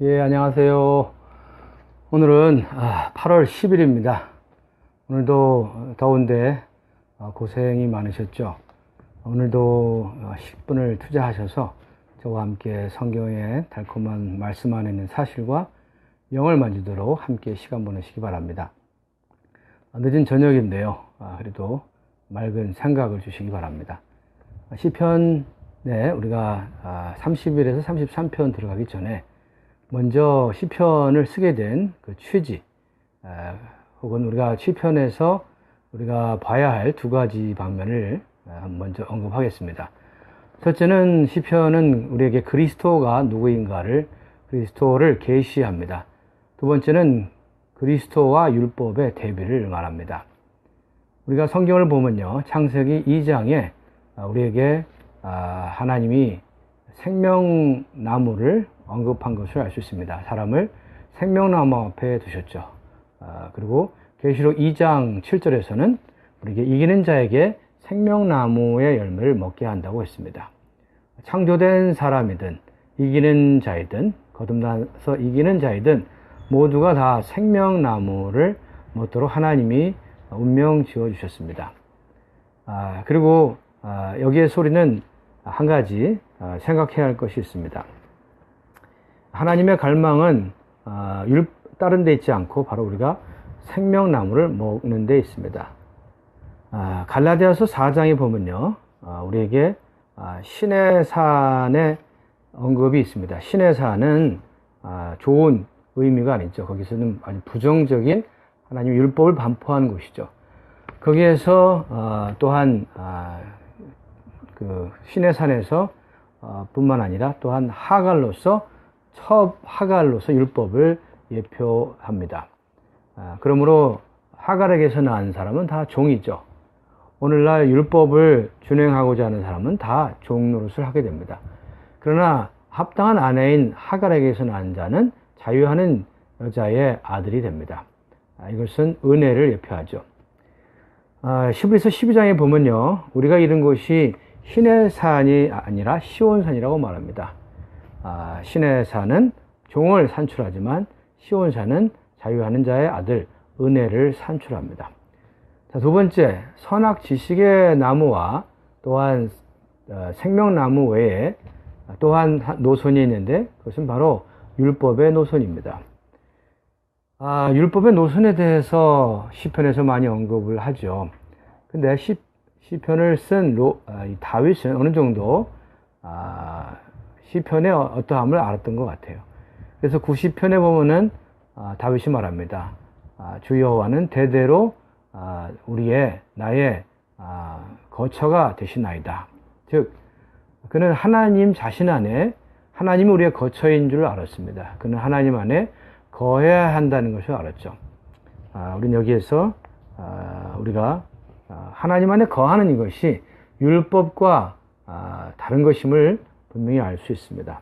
예, 안녕하세요. 오늘은 8월 10일입니다. 오늘도 더운데 고생이 많으셨죠? 오늘도 10분을 투자하셔서 저와 함께 성경의 달콤한 말씀 안에 있는 사실과 영을 만지도록 함께 시간 보내시기 바랍니다. 늦은 저녁인데요. 그래도 맑은 생각을 주시기 바랍니다. 시편에 우리가 30일에서 33편 들어가기 전에 먼저 시편을 쓰게 된 그 취지, 혹은 우리가 시편에서 우리가 봐야 할 두 가지 방면을 먼저 언급하겠습니다. 첫째는 시편은 우리에게 그리스도가 누구인가를, 그리스도를 계시합니다. 두 번째는 그리스도와 율법의 대비를 말합니다. 우리가 성경을 보면요, 창세기 2장에 우리에게 하나님이 생명나무를 언급한 것을 알 수 있습니다. 사람을 생명나무 앞에 두셨죠. 그리고 계시록 2장 7절에서는 우리에게 이기는 자에게 생명나무의 열매를 먹게 한다고 했습니다. 창조된 사람이든 이기는 자이든 거듭나서 이기는 자이든 모두가 다 생명나무를 먹도록 하나님이 운명 지어주셨습니다. 그리고 여기에서 우리는 한 가지 생각해야 할 것이 있습니다. 하나님의 갈망은 다른 데 있지 않고 바로 우리가 생명나무를 먹는 데 있습니다. 갈라디아서 4장에 보면요, 우리에게 신의 산의 언급이 있습니다. 신의 산은 좋은 의미가 아니죠. 거기서는 아주 부정적인 하나님 율법을 반포한 곳이죠. 거기에서 또한 그 신의 산에서 뿐만 아니라 또한 하갈로서 첩하갈로서 율법을 예표합니다. 그러므로 하갈에게서 낳은 사람은 다 종이죠. 오늘날 율법을 준행하고자 하는 사람은 다 종 노릇을 하게 됩니다. 그러나 합당한 아내인 하갈에게서 낳은 자는 자유하는 여자의 아들이 됩니다. 이것은 은혜를 예표하죠. 히브리서 12장에 보면요, 우리가 이른 곳이 신의 산이 아니라 시온산이라고 말합니다. 신의 산은 종을 산출하지만 시온산은 자유하는 자의 아들 은혜를 산출합니다. 자, 두 번째, 선악 지식의 나무와 또한 생명나무 외에 또한 노선이 있는데 그것은 바로 율법의 노선입니다. 율법의 노선에 대해서 시편에서 많이 언급을 하죠. 근데 시편을 쓴 다윗은 어느 정도 시편의 어떠함을 알았던 것 같아요. 그래서 90편에 보면은 다윗이 말합니다. 주 여호와는 대대로 나의 거처가 되시나이다. 즉 그는 하나님 자신 안에 하나님이 우리의 거처인 줄 알았습니다. 그는 하나님 안에 거해야 한다는 것을 알았죠. 우리는 여기에서 우리가 하나님 안에 거하는 이것이 율법과 다른 것임을 분명히 알 수 있습니다.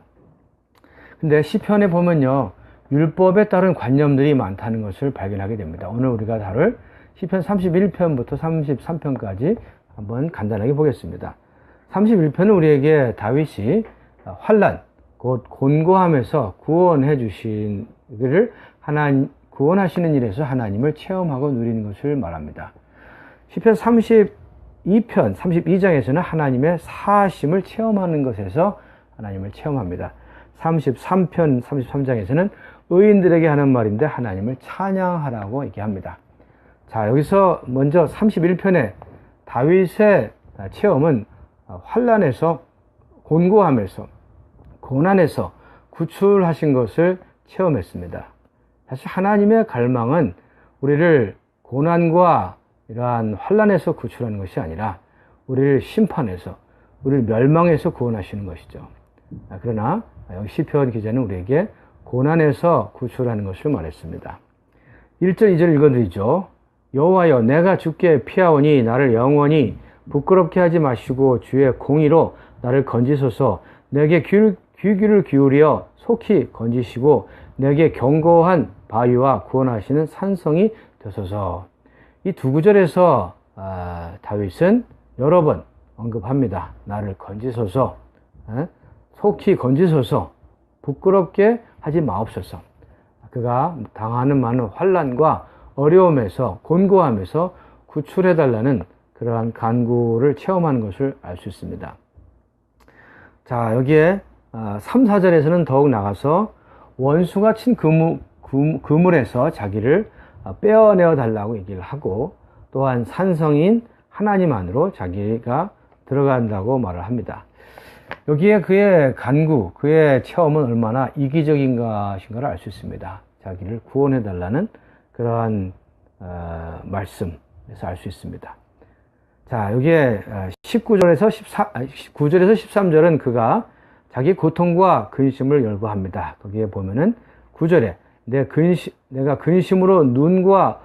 근데 시편에 보면요, 율법에 따른 관념들이 많다는 것을 발견하게 됩니다. 오늘 우리가 다룰 시편 31편부터 33편까지 한번 간단하게 보겠습니다. 31편은 우리에게 다윗이 환난, 곧 곤고함에서 구원해 주신 그를 구원하시는 일에서 하나님을 체험하고 누리는 것을 말합니다. 시편 32편, 32장에서는 하나님의 사하심을 체험하는 것에서 하나님을 체험합니다. 33편, 33장에서는 의인들에게 하는 말인데 하나님을 찬양하라고 얘기합니다. 자, 여기서 먼저 31편의 다윗의 체험은 환난에서, 곤고함에서, 고난에서 구출하신 것을 체험했습니다. 사실 하나님의 갈망은 우리를 고난과 이러한 환난에서 구출하는 것이 아니라 우리를 심판해서, 우리를 멸망해서 구원하시는 것이죠. 그러나 여기 시편 기자는 우리에게 고난에서 구출하는 것을 말했습니다. 1절 2절 읽어드리죠. 여호와여, 내가 주께 피하오니 나를 영원히 부끄럽게 하지 마시고 주의 공의로 나를 건지소서. 내게 귀를 기울여 속히 건지시고 내게 견고한 바위와 구원하시는 산성이 되소서. 이 두 구절에서 다윗은 여러 번 언급합니다. 나를 건지소서, 속히 건지소서, 부끄럽게 하지 마옵소서. 그가 당하는 많은 환난과 어려움에서 곤고함에서 구출해달라는 그러한 간구를 체험하는 것을 알 수 있습니다. 자, 여기에 3, 4절에서는 더욱 나가서 원수가 친 그물에서 자기를 빼어내어 달라고 얘기를 하고, 또한 산성인 하나님 안으로 자기가 들어간다고 말을 합니다. 여기에 그의 간구, 그의 체험은 얼마나 이기적인 것인가를 알 수 있습니다. 자기를 구원해 달라는 그러한 말씀에서 알 수 있습니다. 자, 여기에 9절에서 13절은 그가 자기 고통과 근심을 열거합니다. 거기에 보면은 9절에 내가 근심으로 눈과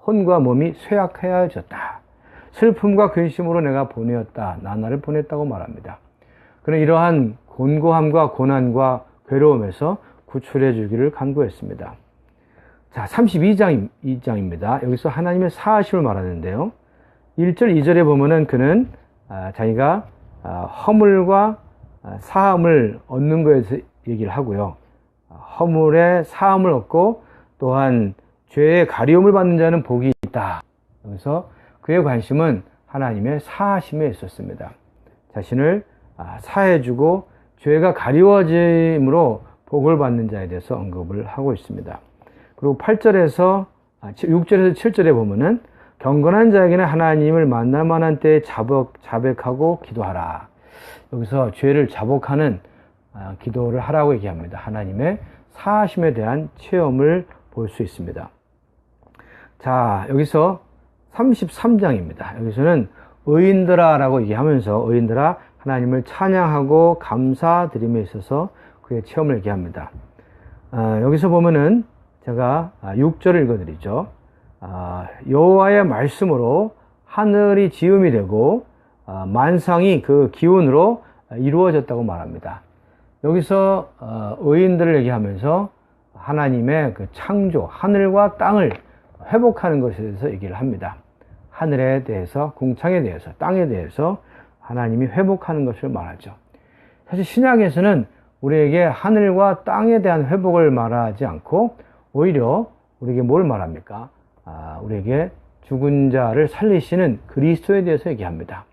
혼과 몸이 쇠약해졌다. 슬픔과 근심으로 내가 보내었다. 나날을 보냈다고 말합니다. 그는 이러한 곤고함과 고난과 괴로움에서 구출해 주기를 간구했습니다. 자, 32장입니다. 여기서 하나님의 사하심을 말하는데요. 1절, 2절에 보면은 그는 자기가 허물과 사함을 얻는 것에서 얘기를 하고요. 허물의 사함을 얻고 또한 죄의 가리움을 받는 자는 복이 있다. 여기서 그의 관심은 하나님의 사하심에 있었습니다. 자신을 사해주고 죄가 가리워짐으로 복을 받는 자에 대해서 언급을 하고 있습니다. 그리고 6절에서 7절에 보면은 경건한 자에게는 하나님을 만날 만한 때에 자백하고 기도하라. 여기서 죄를 자복하는 기도를 하라고 얘기합니다. 하나님의 사하심에 대한 체험을 볼 수 있습니다. 자, 여기서 33장입니다. 여기서는 의인들아라고 얘기하면서 의인들아 하나님을 찬양하고 감사드림에 있어서 그의 체험을 얘기합니다. 여기서 보면은 제가 6절을 읽어드리죠. 여호와의 말씀으로 하늘이 지음이 되고 만상이 그 기운으로 이루어졌다고 말합니다. 여기서 의인들을 얘기하면서 하나님의 그 창조, 하늘과 땅을 회복하는 것에 대해서 얘기를 합니다. 하늘에 대해서, 궁창에 대해서, 땅에 대해서 하나님이 회복하는 것을 말하죠. 사실 신약에서는 우리에게 하늘과 땅에 대한 회복을 말하지 않고 오히려 우리에게 뭘 말합니까? 우리에게 죽은 자를 살리시는 그리스도에 대해서 얘기합니다.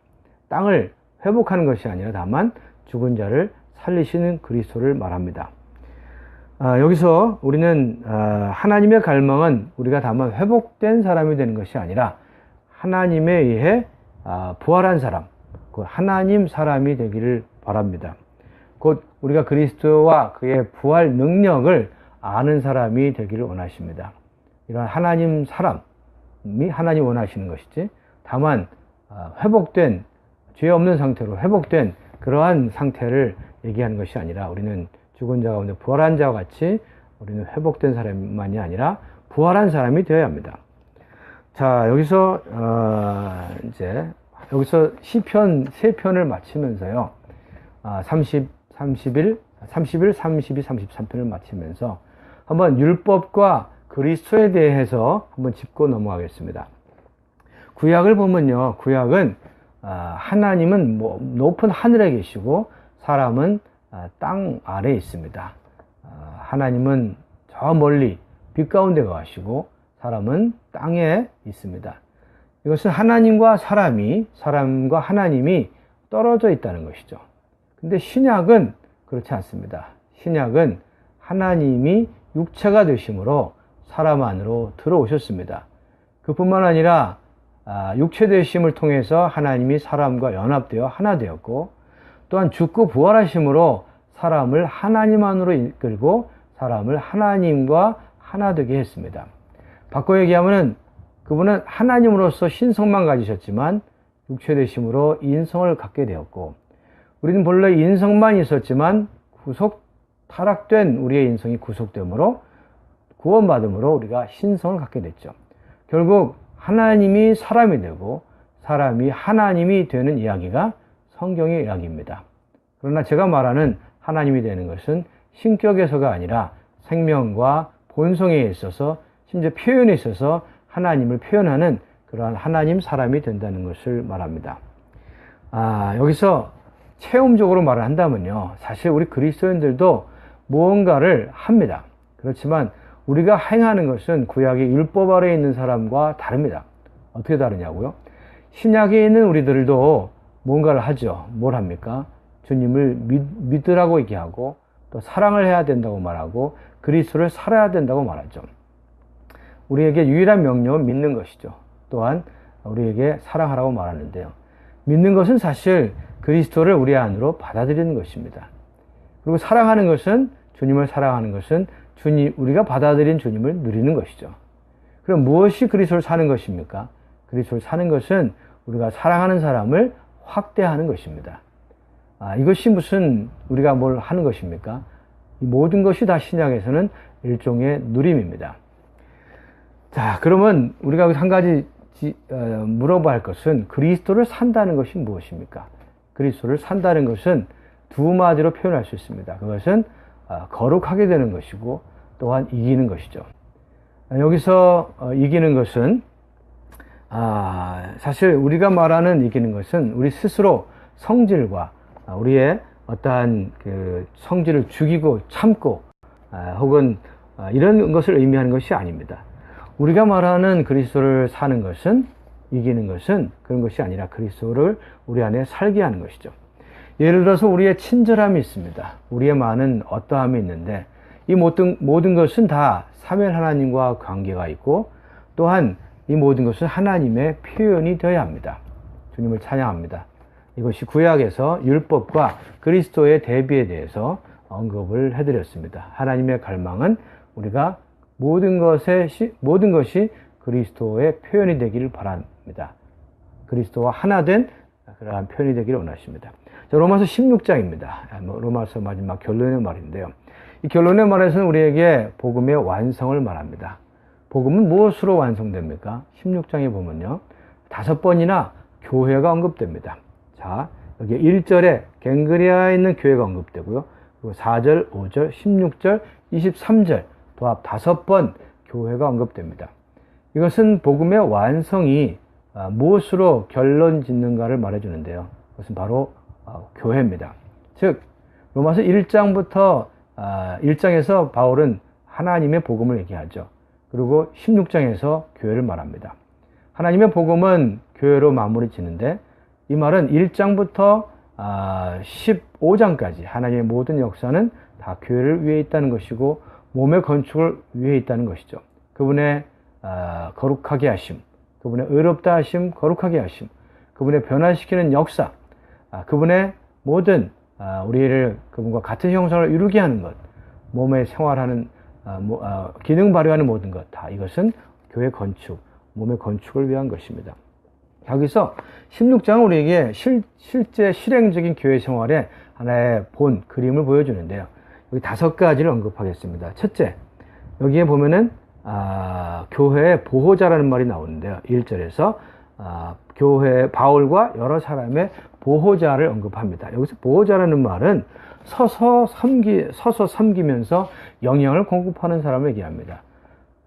땅을 회복하는 것이 아니라 다만 죽은 자를 살리시는 그리스도를 말합니다. 여기서 우리는 하나님의 갈망은 우리가 다만 회복된 사람이 되는 것이 아니라 하나님에 의해 부활한 사람, 그 하나님 사람이 되기를 바랍니다. 곧 우리가 그리스도와 그의 부활 능력을 아는 사람이 되기를 원하십니다. 이런 하나님 사람이 하나님 원하시는 것이지, 다만 회복된, 죄 없는 상태로 회복된 그러한 상태를 얘기하는 것이 아니라 우리는 죽은 자 가운데 부활한 자와 같이 우리는 회복된 사람만이 아니라 부활한 사람이 되어야 합니다. 자, 여기서 여기서 시편 3편을 마치면서요. 31, 32, 33편을 마치면서 한번 율법과 그리스도에 대해서 한번 짚고 넘어가겠습니다. 구약을 보면요. 구약은 하나님은 높은 하늘에 계시고 사람은 땅 아래에 있습니다. 하나님은 저 멀리 빛 가운데 가시고 사람은 땅에 있습니다. 이것은 하나님과 사람과 하나님이 떨어져 있다는 것이죠. 근데 신약은 그렇지 않습니다. 신약은 하나님이 육체가 되심으로 사람 안으로 들어오셨습니다. 그뿐만 아니라 육체 되심을 통해서 하나님이 사람과 연합되어 하나 되었고, 또한 죽고 부활하심으로 사람을 하나님 안으로 이끌고 사람을 하나님과 하나 되게 했습니다. 바꿔 얘기하면은 그분은 하나님으로서 신성만 가지셨지만 육체 되심으로 인성을 갖게 되었고, 우리는 본래 인성만 있었지만 타락된 우리의 인성이 구속됨으로 구원받음으로 우리가 신성을 갖게 됐죠. 결국 하나님이 사람이 되고 사람이 하나님이 되는 이야기가 성경의 이야기입니다. 그러나 제가 말하는 하나님이 되는 것은 신격에서가 아니라 생명과 본성에 있어서 심지어 표현에 있어서 하나님을 표현하는 그러한 하나님 사람이 된다는 것을 말합니다. 여기서 체험적으로 말을 한다면요. 사실 우리 그리스도인들도 무언가를 합니다. 그렇지만 우리가 행하는 것은 구약의 율법 아래에 있는 사람과 다릅니다. 어떻게 다르냐고요? 신약에 있는 우리들도 뭔가를 하죠. 뭘 합니까? 주님을 믿으라고 얘기하고 또 사랑을 해야 된다고 말하고 그리스도를 살아야 된다고 말하죠. 우리에게 유일한 명령은 믿는 것이죠. 또한 우리에게 사랑하라고 말하는데요. 믿는 것은 사실 그리스도를 우리 안으로 받아들이는 것입니다. 그리고 사랑하는 것은, 주님을 사랑하는 것은 우리가 받아들인 주님을 누리는 것이죠. 그럼 무엇이 그리스도를 사는 것입니까? 그리스도를 사는 것은 우리가 사랑하는 사람을 확대하는 것입니다. 이것이 무슨 우리가 뭘 하는 것입니까? 이 모든 것이 다 신약에서는 일종의 누림입니다. 자, 그러면 우리가 한 가지 물어봐야 할 것은 그리스도를 산다는 것이 무엇입니까? 그리스도를 산다는 것은 두 마디로 표현할 수 있습니다. 그것은 거룩하게 되는 것이고 또한 이기는 것이죠. 여기서 이기는 것은 사실 우리가 말하는 이기는 것은 우리 스스로 성질과 우리의 어떠한 그 성질을 죽이고 참고 혹은 이런 것을 의미하는 것이 아닙니다. 우리가 말하는 그리스도를 사는 것은, 이기는 것은 그런 것이 아니라 그리스도를 우리 안에 살게 하는 것이죠. 예를 들어서 우리의 친절함이 있습니다. 우리의 많은 어떠함이 있는데 이 모든 것은 다 삼위일 하나님과 관계가 있고 또한 이 모든 것은 하나님의 표현이 되어야 합니다. 주님을 찬양합니다. 이것이 구약에서 율법과 그리스도의 대비에 대해서 언급을 해드렸습니다. 하나님의 갈망은 우리가 모든 것이 그리스도의 표현이 되기를 바랍니다. 그리스도와 하나 된 그러한 표현이 되기를 원하십니다. 자, 로마서 16장입니다. 로마서 마지막 결론의 말인데요. 이 결론의 말에서는 우리에게 복음의 완성을 말합니다. 복음은 무엇으로 완성됩니까? 16장에 보면요. 5번이나 교회가 언급됩니다. 자, 여기 1절에 갱그리아에 있는 교회가 언급되고요. 그리고 4절, 5절, 16절, 23절 도합 5번 교회가 언급됩니다. 이것은 복음의 완성이 무엇으로 결론 짓는가를 말해주는데요. 그것은 바로 교회입니다. 즉 로마서 1장부터 1장에서 바울은 하나님의 복음을 얘기하죠. 그리고 16장에서 교회를 말합니다. 하나님의 복음은 교회로 마무리 짓는데 이 말은 1장부터 15장까지 하나님의 모든 역사는 다 교회를 위해 있다는 것이고 몸의 건축을 위해 있다는 것이죠. 그분의 거룩하게 하심, 그분의 의롭다 하심, 거룩하게 하심, 그분의 변화시키는 역사, 그분의 모든 우리를 그분과 같은 형상을 이루게 하는 것, 몸에 생활하는 기능 발휘하는 모든 것, 다 이것은 교회 건축, 몸의 건축을 위한 것입니다. 여기서 16장은 우리에게 실제 실행적인 교회 생활의 하나의 본 그림을 보여주는데요. 여기 5가지를 언급하겠습니다. 첫째, 여기에 보면은 교회의 보호자라는 말이 나오는데요. 1절에서 교회 바울과 여러 사람의 보호자를 언급합니다. 여기서 보호자라는 말은 서서 섬기면서 영향을 공급하는 사람을 얘기합니다.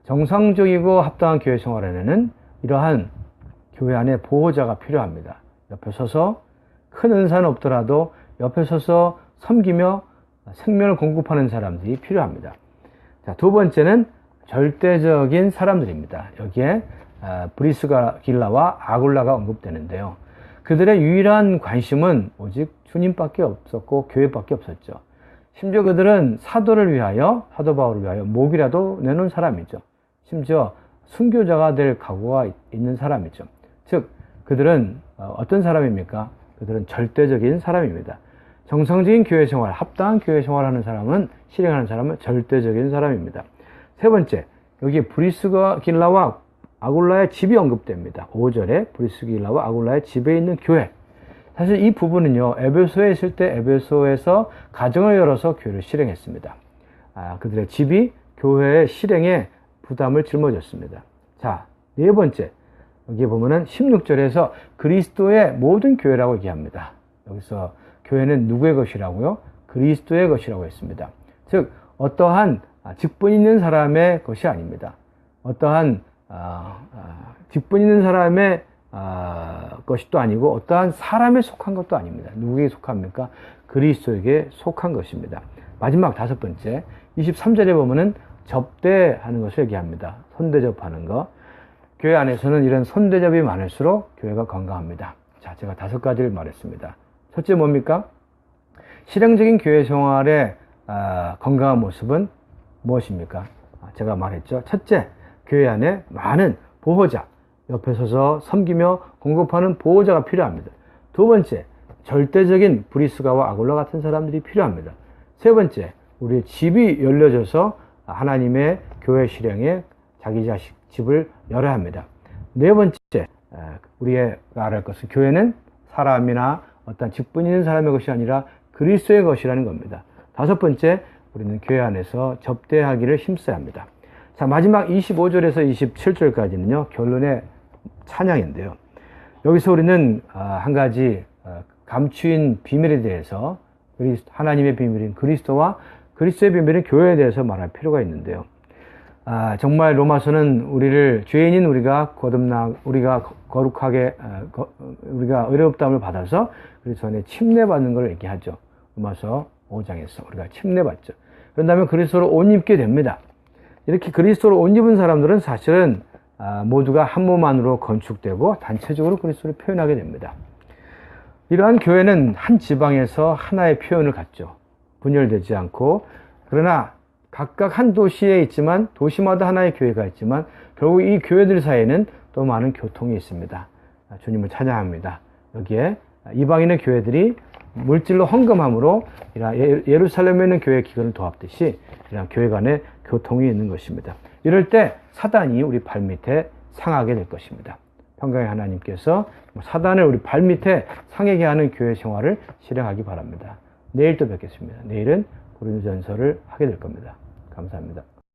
정상적이고 합당한 교회 생활에는 이러한 교회 안에 보호자가 필요합니다. 옆에 서서 큰 은사는 없더라도 옆에 서서 섬기며 생명을 공급하는 사람들이 필요합니다. 자, 두 번째는 절대적인 사람들입니다. 여기에 브리스길라와 아굴라가 언급되는데요. 그들의 유일한 관심은 오직 주님밖에 없었고 교회밖에 없었죠. 심지어 그들은 사도 바울을 위하여 목이라도 내놓은 사람이죠. 심지어 순교자가 될 각오가 있는 사람이죠. 즉 그들은 어떤 사람입니까? 그들은 절대적인 사람입니다. 정상적인 교회 생활, 합당한 교회 생활하는 사람은, 실행하는 사람은 절대적인 사람입니다. 세 번째, 여기 브리스길라와 아굴라의 집이 언급됩니다. 5절에 브리스길라와 아굴라의 집에 있는 교회. 사실 이 부분은요, 에베소에 있을 때 에베소에서 가정을 열어서 교회를 실행했습니다. 그들의 집이 교회의 실행에 부담을 짊어졌습니다. 자, 네 번째, 여기 보면은 16절에서 그리스도의 모든 교회라고 얘기합니다. 여기서 교회는 누구의 것이라고요? 그리스도의 것이라고 했습니다. 즉 어떠한 직분 있는 사람의 것이 아닙니다. 어떠한 직분 있는 사람의 것이 또 아니고 어떠한 사람에 속한 것도 아닙니다. 누구에게 속합니까? 그리스도에게 속한 것입니다. 마지막 5번째, 23절에 보면은 접대하는 것을 얘기합니다. 손대접하는 것. 교회 안에서는 이런 손대접이 많을수록 교회가 건강합니다. 자, 제가 5가지를 말했습니다. 첫째 뭡니까? 실행적인 교회 생활의 건강한 모습은 무엇입니까? 제가 말했죠. 첫째, 교회 안에 많은 보호자, 옆에 서서 섬기며 공급하는 보호자가 필요합니다. 두 번째, 절대적인 브리스가와 아굴라 같은 사람들이 필요합니다. 세 번째, 우리의 집이 열려져서 하나님의 교회 실행에 자기 자식 집을 열어야 합니다. 네 번째, 우리가 알아야 할 것은 교회는 사람이나 어떤 직분 있는 사람의 것이 아니라 그리스도의 것이라는 겁니다. 다섯 번째, 우리는 교회 안에서 접대하기를 힘써야 합니다. 자, 마지막 25절에서 27절까지는요, 결론의 찬양인데요. 여기서 우리는 한 가지 감추인 비밀에 대해서, 하나님의 비밀인 그리스도와 그리스도의 비밀인 교회에 대해서 말할 필요가 있는데요. 정말 로마서는 우리를, 죄인인 우리가 우리가 거룩하게, 우리가 의롭다함을 받아서 그리스도 안에 침례받는 걸 얘기하죠. 로마서 5장에서 우리가 침례받죠. 그런 다음에 그리스도로 옷 입게 됩니다. 이렇게 그리스도로 옷 입은 사람들은 사실은 모두가 한 몸 안으로 건축되고 단체적으로 그리스도를 표현하게 됩니다. 이러한 교회는 한 지방에서 하나의 표현을 갖죠. 분열되지 않고, 그러나 각각 한 도시에 있지만, 도시마다 하나의 교회가 있지만 결국 이 교회들 사이에는 또 많은 교통이 있습니다. 주님을 찬양합니다. 여기에 이방인의 교회들이 물질로 헌금함으로 예루살렘에 있는 교회 기근을 도합듯이 이런 교회 간에 교통이 있는 것입니다. 이럴 때 사단이 우리 발밑에 상하게 될 것입니다. 평강의 하나님께서 사단을 우리 발밑에 상하게 하는 교회 생활을 실행하기 바랍니다. 내일 또 뵙겠습니다. 내일은 고린도전서를 하게 될 겁니다. 감사합니다.